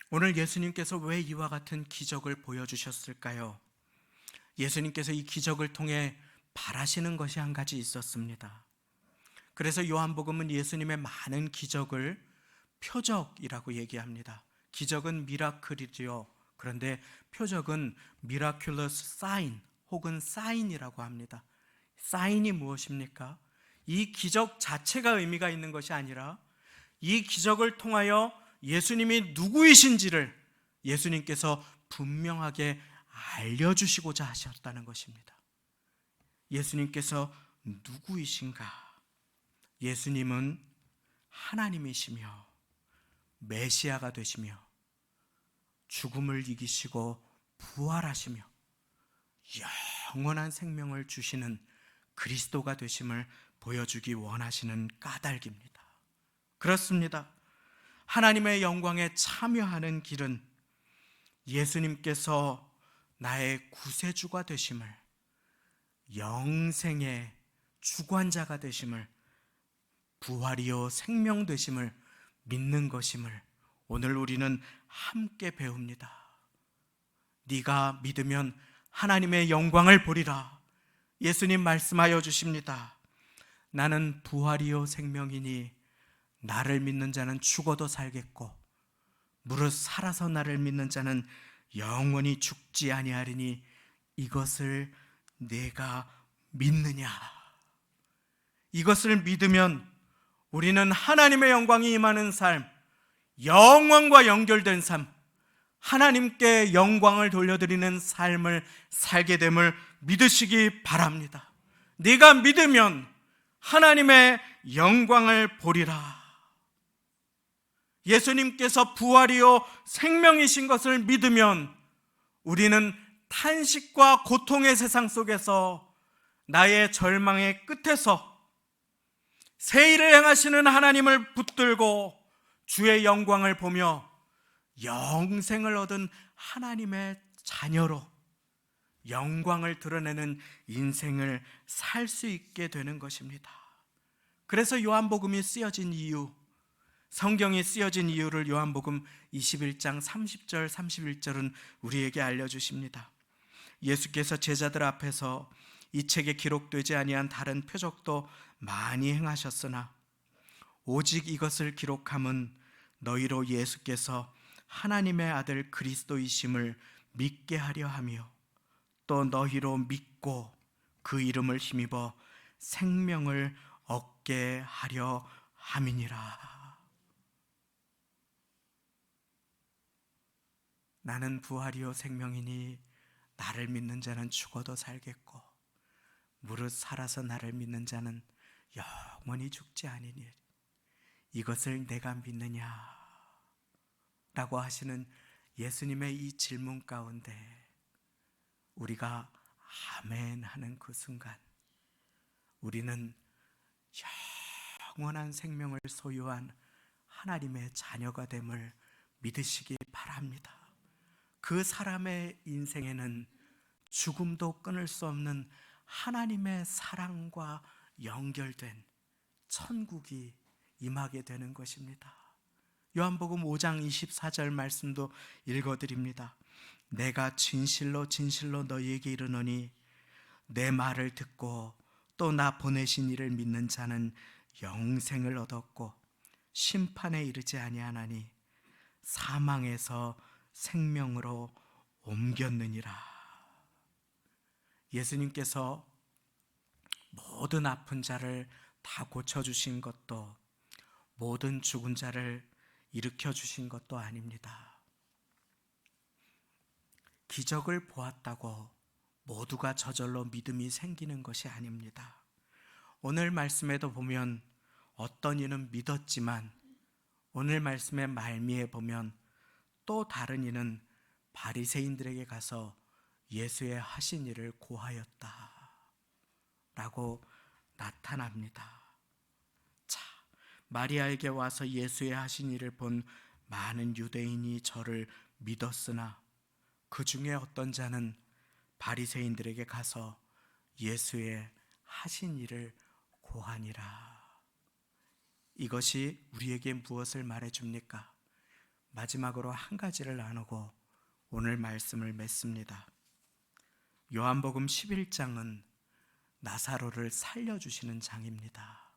오늘 예수님께서 왜 이와 같은 기적을 보여주셨을까요? 예수님께서 이 기적을 통해 바라시는 것이 한 가지 있었습니다. 그래서 요한복음은 예수님의 많은 기적을 표적이라고 얘기합니다. 기적은 미라클이지요. 그런데 표적은 miraculous sign 혹은 사인이라고 합니다. 사인이 무엇입니까? 이 기적 자체가 의미가 있는 것이 아니라 이 기적을 통하여 예수님이 누구이신지를 예수님께서 분명하게 알려주시고자 하셨다는 것입니다. 예수님께서 누구이신가? 예수님은 하나님이시며 메시아가 되시며 죽음을 이기시고 부활하시며 영원한 생명을 주시는 그리스도가 되심을 보여주기 원하시는 까닭입니다. 그렇습니다. 하나님의 영광에 참여하는 길은 예수님께서 나의 구세주가 되심을, 영생의 주관자가 되심을, 부활이요 생명 되심을 믿는 것임을 오늘 우리는 함께 배웁니다. 네가 믿으면 하나님의 영광을 보리라. 예수님 말씀하여 주십니다. 나는 부활이요 생명이니 나를 믿는 자는 죽어도 살겠고 무릇 살아서 나를 믿는 자는 영원히 죽지 아니하리니 이것을 내가 믿느냐? 이것을 믿으면 우리는 하나님의 영광이 임하는 삶, 영광과 연결된 삶, 하나님께 영광을 돌려드리는 삶을 살게 됨을 믿으시기 바랍니다. 네가 믿으면 하나님의 영광을 보리라. 예수님께서 부활이요 생명이신 것을 믿으면 우리는 탄식과 고통의 세상 속에서 나의 절망의 끝에서 새 일을 행하시는 하나님을 붙들고 주의 영광을 보며 영생을 얻은 하나님의 자녀로 영광을 드러내는 인생을 살 수 있게 되는 것입니다. 그래서 요한복음이 쓰여진 이유, 성경이 쓰여진 이유를 요한복음 21장 30절 31절은 우리에게 알려주십니다. 예수께서 제자들 앞에서 이 책에 기록되지 아니한 다른 표적도 많이 행하셨으나 오직 이것을 기록함은 너희로 예수께서 하나님의 아들 그리스도이심을 믿게 하려 하며 또 너희로 믿고 그 이름을 힘입어 생명을 얻게 하려 함이니라. 나는 부활이요 생명이니 나를 믿는 자는 죽어도 살겠고 무릇 살아서 나를 믿는 자는 영원히 죽지 아니니 이것을 내가 믿느냐? 라고 하시는 예수님의 이 질문 가운데 우리가 아멘 하는 그 순간 우리는 영원한 생명을 소유한 하나님의 자녀가 됨을 믿으시기 바랍니다. 그 사람의 인생에는 죽음도 끊을 수 없는 하나님의 사랑과 연결된 천국이 임하게 되는 것입니다. 요한복음 5장 24절 말씀도 읽어드립니다. 내가 진실로 진실로 너희에게 이르노니 내 말을 듣고 또 나 보내신 이를 믿는 자는 영생을 얻었고 심판에 이르지 아니하나니 사망에서 생명으로 옮겼느니라. 예수님께서 모든 아픈 자를 다 고쳐주신 것도 모든 죽은 자를 일으켜주신 것도 아닙니다. 기적을 보았다고 모두가 저절로 믿음이 생기는 것이 아닙니다. 오늘 말씀에도 보면 어떤 이는 믿었지만 오늘 말씀의 말미에 보면 또 다른 이는 바리새인들에게 가서 예수의 하신 일을 고하였다 라고 나타납니다. 자, 마리아에게 와서 예수의 하신 일을 본 많은 유대인이 저를 믿었으나 그 중에 어떤 자는 바리새인들에게 가서 예수의 하신 일을 고하니라. 이것이 우리에게 무엇을 말해줍니까? 마지막으로 한 가지를 나누고 오늘 말씀을 맺습니다. 요한복음 11장은 나사로를 살려주시는 장입니다.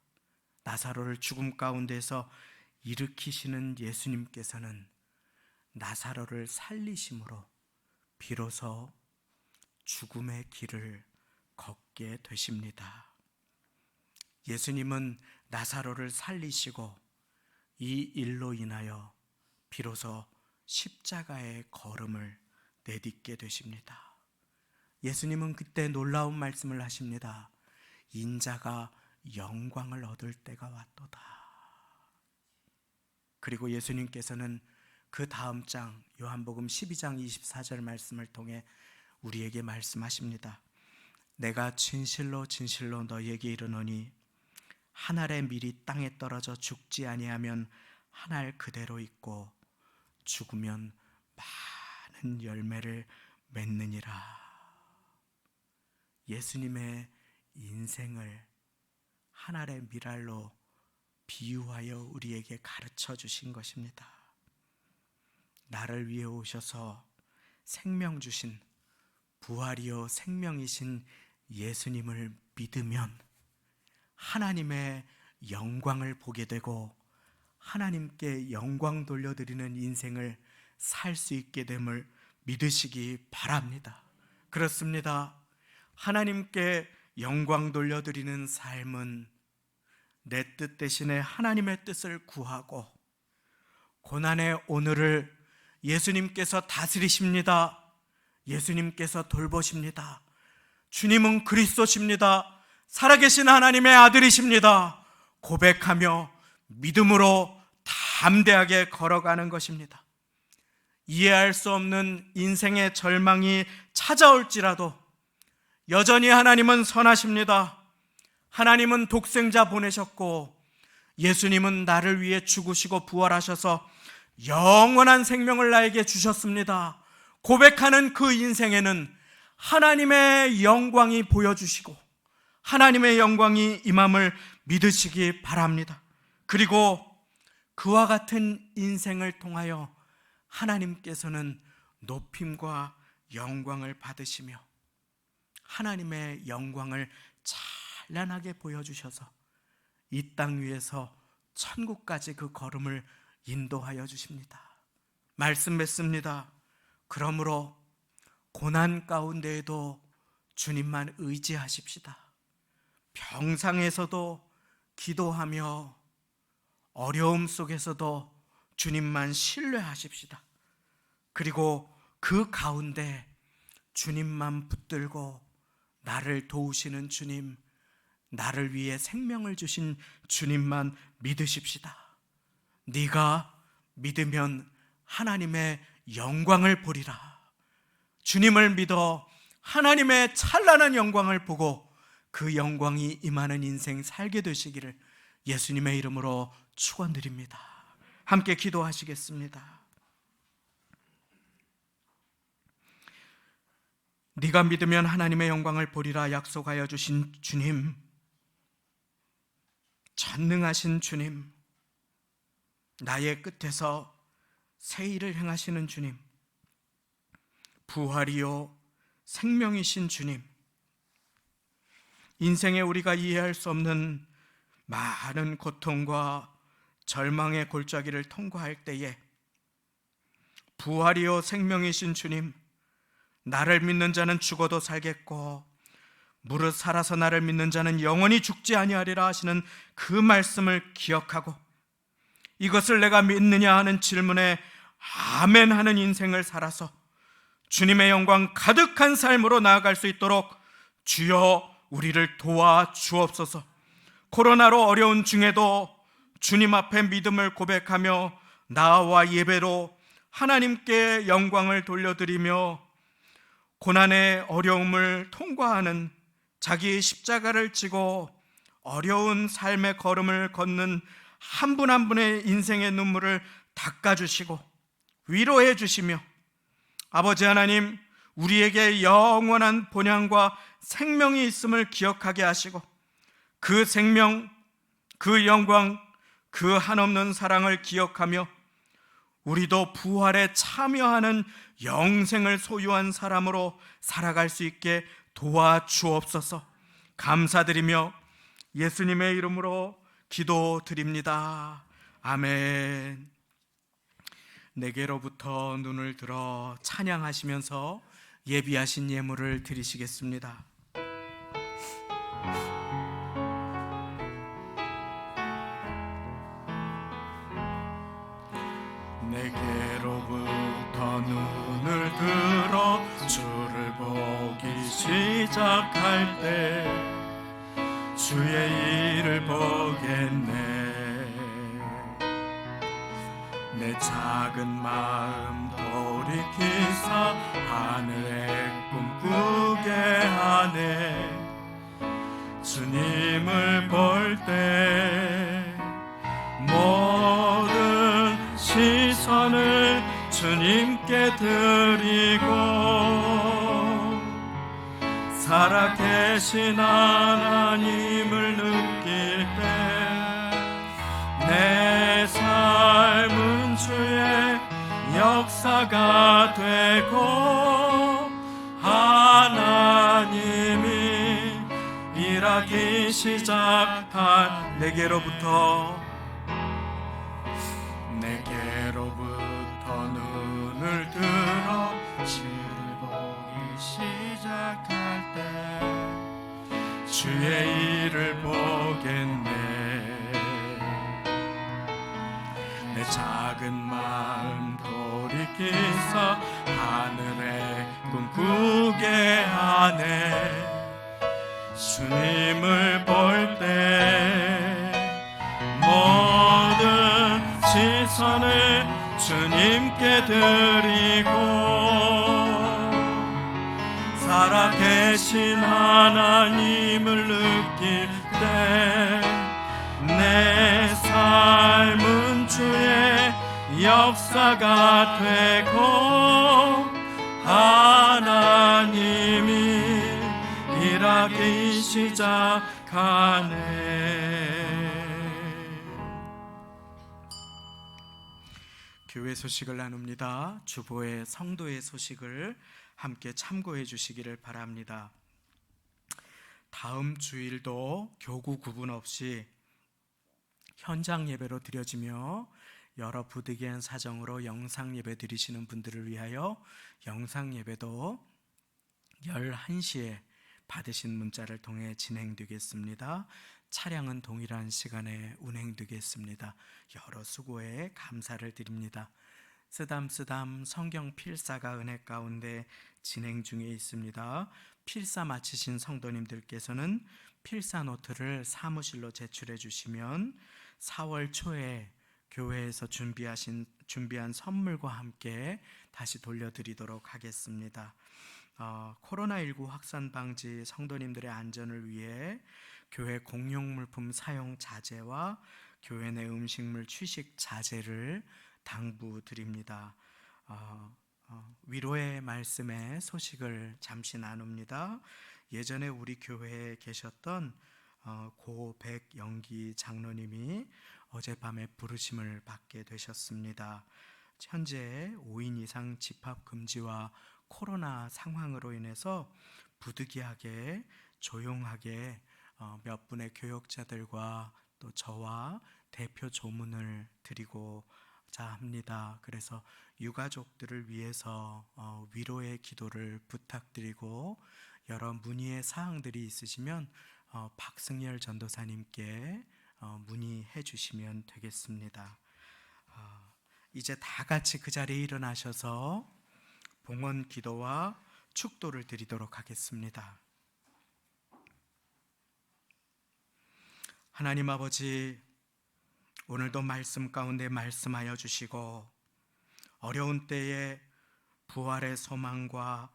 나사로를 죽음 가운데서 일으키시는 예수님께서는 나사로를 살리심으로 비로소 죽음의 길을 걷게 되십니다. 예수님은 나사로를 살리시고 이 일로 인하여 비로소 십자가의 걸음을 내딛게 되십니다. 예수님은 그때 놀라운 말씀을 하십니다. 인자가 영광을 얻을 때가 왔도다. 그리고 예수님께서는 그 다음 장 요한복음 12장 24절 말씀을 통해 우리에게 말씀하십니다. 내가 진실로 진실로 너희에게 이르노니 한 알의 밀이 땅에 떨어져 죽지 아니하면 한 알 그대로 있고 죽으면 많은 열매를 맺느니라. 예수님의 인생을 한 알의 밀알로 비유하여 우리에게 가르쳐 주신 것입니다. 나를 위해 오셔서 생명 주신 부활이요 생명이신 예수님을 믿으면 하나님의 영광을 보게 되고 하나님께 영광 돌려드리는 인생을 살 수 있게 됨을 믿으시기 바랍니다. 그렇습니다. 하나님께 영광 돌려드리는 삶은 내 뜻 대신에 하나님의 뜻을 구하고 고난의 오늘을 예수님께서 다스리십니다. 예수님께서 돌보십니다. 주님은 그리스도십니다. 살아계신 하나님의 아들이십니다. 고백하며 믿음으로 담대하게 걸어가는 것입니다. 이해할 수 없는 인생의 절망이 찾아올지라도 여전히 하나님은 선하십니다. 하나님은 독생자 보내셨고 예수님은 나를 위해 죽으시고 부활하셔서 영원한 생명을 나에게 주셨습니다. 고백하는 그 인생에는 하나님의 영광이 보여주시고 하나님의 영광이 임함을 믿으시기 바랍니다. 그리고 그와 같은 인생을 통하여 하나님께서는 높임과 영광을 받으시며 하나님의 영광을 찬란하게 보여주셔서 이 땅 위에서 천국까지 그 걸음을 인도하여 주십니다. 말씀 맺습니다. 그러므로 고난 가운데에도 주님만 의지하십시다. 병상에서도 기도하며 어려움 속에서도 주님만 신뢰하십시다. 그리고 그 가운데 주님만 붙들고 나를 도우시는 주님, 나를 위해 생명을 주신 주님만 믿으십시다. 네가 믿으면 하나님의 영광을 보리라. 주님을 믿어 하나님의 찬란한 영광을 보고 그 영광이 임하는 인생 살게 되시기를 예수님의 이름으로 축원드립니다. 함께 기도하시겠습니다. 네가 믿으면 하나님의 영광을 보리라 약속하여 주신 주님, 전능하신 주님, 나의 끝에서 새 일을 행하시는 주님, 부활이요 생명이신 주님, 인생에 우리가 이해할 수 없는 많은 고통과 절망의 골짜기를 통과할 때에 부활이요 생명이신 주님, 나를 믿는 자는 죽어도 살겠고 무릇 살아서 나를 믿는 자는 영원히 죽지 아니하리라 하시는 그 말씀을 기억하고 이것을 내가 믿느냐 하는 질문에 아멘 하는 인생을 살아서 주님의 영광 가득한 삶으로 나아갈 수 있도록 주여 우리를 도와 주옵소서. 코로나로 어려운 중에도 주님 앞에 믿음을 고백하며 나와 예배로 하나님께 영광을 돌려드리며 고난의 어려움을 통과하는 자기의 십자가를 지고 어려운 삶의 걸음을 걷는 한 분 한 분의 인생의 눈물을 닦아주시고 위로해 주시며 아버지 하나님, 우리에게 영원한 본향과 생명이 있음을 기억하게 하시고 그 생명, 그 영광, 그 한없는 사랑을 기억하며 우리도 부활에 참여하는 영생을 소유한 사람으로 살아갈 수 있게 도와주옵소서. 감사드리며 예수님의 이름으로 기도드립니다. 아멘. 내게로부터 눈을 들어 찬양하시면서 예비하신 예물을 드리시겠습니다. 내게로부터 눈을 들어 주를 보기 시작할 때 주의 일을 보겠네. 내 작은 마음 돌이키사 하늘의 꿈꾸게 하네. 주님을 볼 때 모든 시선을 주님께 드리고 살아계신 하나님을 느낄 때 내 삶은 주의 역사가 되고 하나님이 일하기 시작한 내게로부터 눈을 들어 주를 보기 시작할 때 주의 일을 보겠네. 내 작은 마음 돌이키사 하늘에 꿈꾸게 하네. 주님을 볼 때 모든 시선을 주님께 드리고 살아계신 하나님을 느낄 때 내 삶은 주의 역사가 되고 하나님이 일하기 시작하네. 교회 소식을 나눕니다. 주보의 성도의 소식을 함께 참고해 주시기를 바랍니다. 다음 주일도 교구 구분 없이 현장 예배로 드려지며 여러 부득이한 사정으로 영상 예배 드리시는 분들을 위하여 영상 예배도 11시에 받으신 문자를 통해 진행되겠습니다. 차량은 동일한 시간에 운행되겠습니다. 여러 수고에 감사를 드립니다. 쓰담쓰담 성경 필사가 은혜 가운데 진행 중에 있습니다. 필사 마치신 성도님들께서는 필사 노트를 사무실로 제출해 주시면 4월 초에 교회에서 준비한 선물과 함께 다시 돌려드리도록 하겠습니다. 코로나19 확산 방지 성도님들의 안전을 위해 교회 공용물품 사용 자제와 교회 내 음식물 취식 자제를 당부드립니다. 위로의 말씀의 소식을 잠시 나눕니다. 예전에 우리 교회에 계셨던 고 백영기 장로님이 어젯밤에 부르심을 받게 되셨습니다. 현재 5인 이상 집합 금지와 코로나 상황으로 인해서 부득이하게 조용하게 몇 분의 교역자들과 또 저와 대표 조문을 드리고자 합니다. 그래서 유가족들을 위해서 위로의 기도를 부탁드리고 여러 문의의 사항들이 있으시면 박승열 전도사님께 문의해 주시면 되겠습니다. 이제 다 같이 그 자리에 일어나셔서 봉헌 기도와 축도를 드리도록 하겠습니다. 하나님 아버지, 오늘도 말씀 가운데 말씀하여 주시고 어려운 때에 부활의 소망과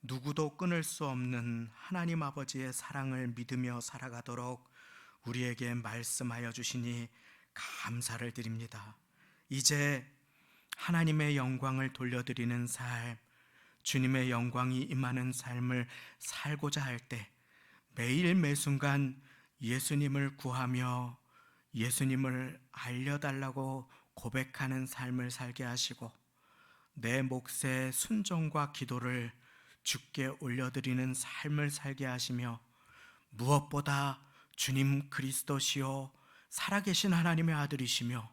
누구도 끊을 수 없는 하나님 아버지의 사랑을 믿으며 살아가도록 우리에게 말씀하여 주시니 감사를 드립니다. 이제 하나님의 영광을 돌려드리는 삶, 주님의 영광이 임하는 삶을 살고자 할 때 매일 매순간 예수님을 구하며 예수님을 알려달라고 고백하는 삶을 살게 하시고 내 몫의 순종과 기도를 주께 올려드리는 삶을 살게 하시며 무엇보다 주님 그리스도시요 살아계신 하나님의 아들이시며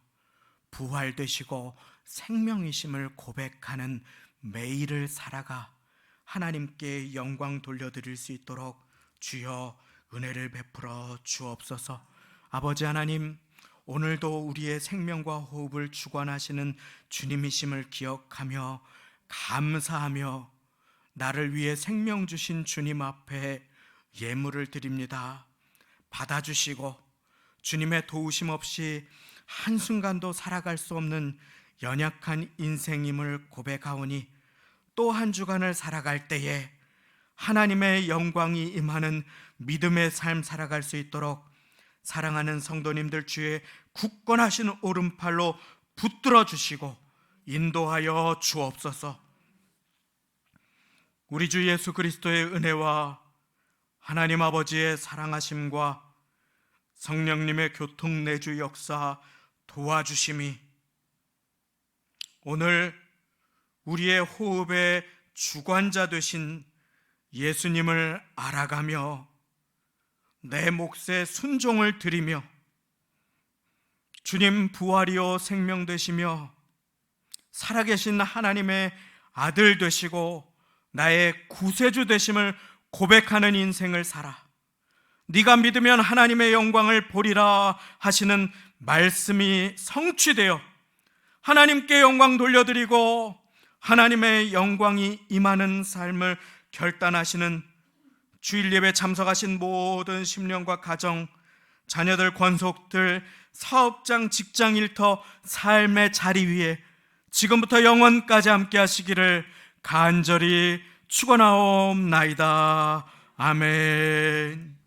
부활되시고 생명이심을 고백하는 매일을 살아가 하나님께 영광 돌려드릴 수 있도록 주여 은혜를 베풀어 주옵소서. 아버지 하나님, 오늘도 우리의 생명과 호흡을 주관하시는 주님이심을 기억하며 감사하며 나를 위해 생명 주신 주님 앞에 예물을 드립니다. 받아주시고 주님의 도우심 없이 한순간도 살아갈 수 없는 연약한 인생임을 고백하오니 또 한 주간을 살아갈 때에 하나님의 영광이 임하는 믿음의 삶 살아갈 수 있도록 사랑하는 성도님들 주의 굳건하신 오른팔로 붙들어 주시고 인도하여 주옵소서. 우리 주 예수 그리스도의 은혜와 하나님 아버지의 사랑하심과 성령님의 교통 내주 역사 도와주심이 오늘 우리의 호흡의 주관자 되신 예수님을 알아가며 내 몫에 순종을 드리며 주님 부활이요 생명 되시며 살아계신 하나님의 아들 되시고 나의 구세주 되심을 고백하는 인생을 살아 네가 믿으면 하나님의 영광을 보리라 하시는 말씀이 성취되어 하나님께 영광 돌려드리고 하나님의 영광이 임하는 삶을 결단하시는 주일 예배 참석하신 모든 심령과 가정, 자녀들, 권속들, 사업장, 직장 일터, 삶의 자리 위에 지금부터 영원까지 함께 하시기를 간절히 축원하옵나이다. 아멘.